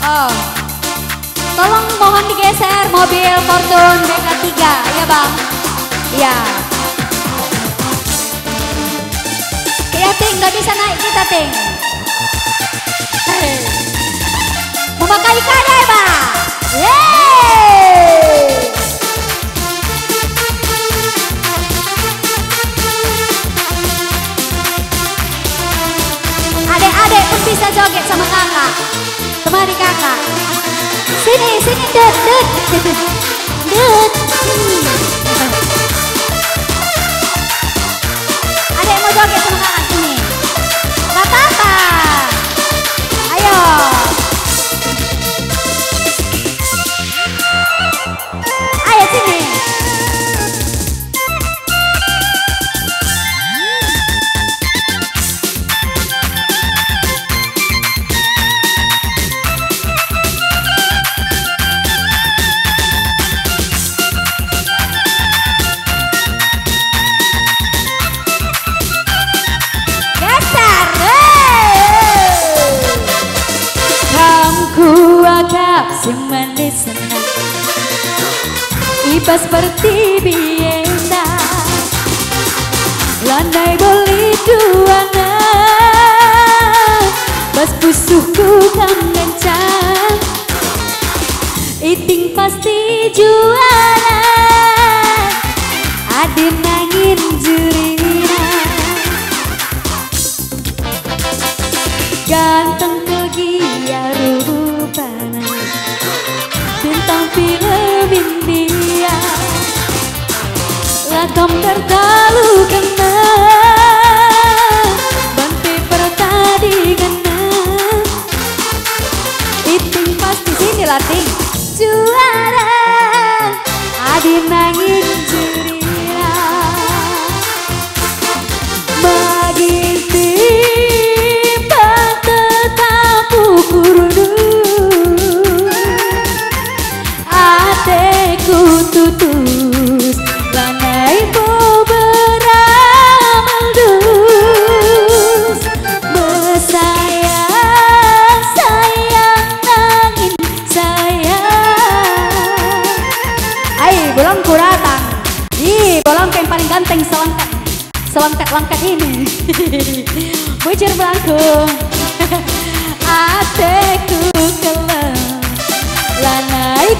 Oh, tolong mohon digeser mobil Fortune BK3 ya bang. Iya. Ya Ting, gak bisa naik kita Ting. Memakai ikan ya bang. Yeay. Adek-adek pun bisa joget sama kakak. Kemari kakak. Sini, sini dut, dut. Dut. Adek mau joget sama kakak sini. Gak apa-apa. Ayo. Ayo sini. Sing manis senang Iba seperti biasa Landai boli duana Bas pusuhku kan kencang Iting pasti juara Adin angin jurina Ganteng kegia rupana Bintang film India Lagam tertalu kena Bantai pertadi kena Iting pasti sini latih juara Adi nangin cerita Magin timbang tetap ukur tutus Lanai beramal dus Bersayang, sayang, nangin sayang Ay, bolongku datang Ih, bolongku yang paling ganteng selangkat ini Bujur belangku Ateku kelem Lanai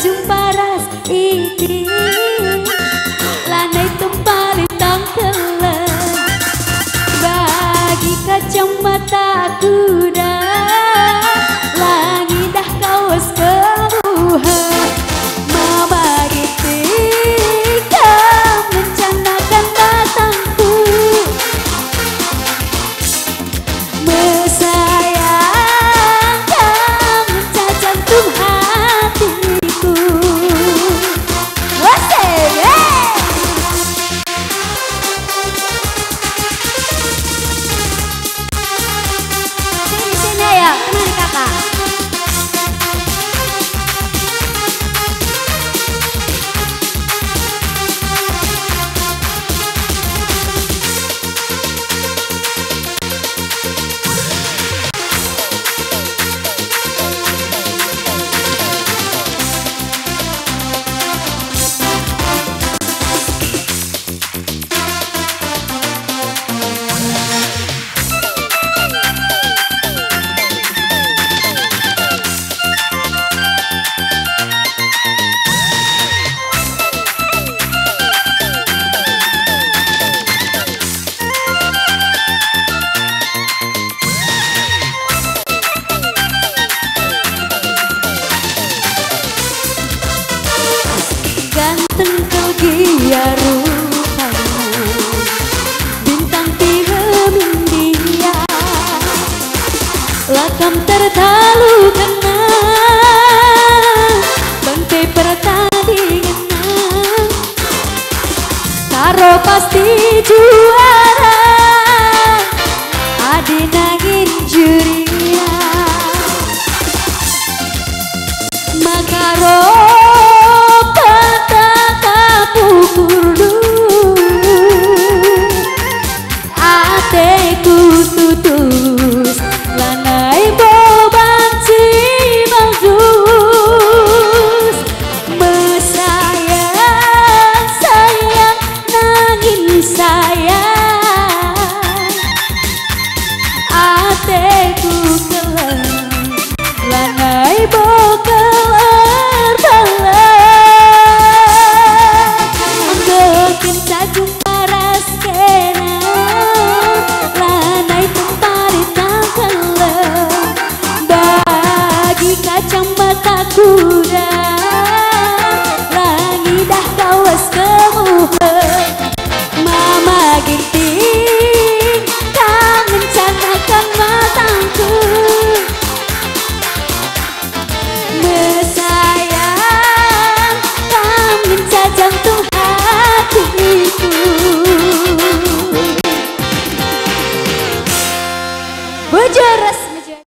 jumpa ras ini Lanai tumpali tangkelan Bagi kacamata kuda Lagi dah kawas kebuhan Mabagi tiga mencanakan batangku Mesayangkan mencacantum hatiku Sini ya, kemana kakak? Ganteng kau dia rupanya Bintang film India Lagam tertalu kena Bantai pertadi kena Karo pasti juara Adi nangin juria Makaro jurus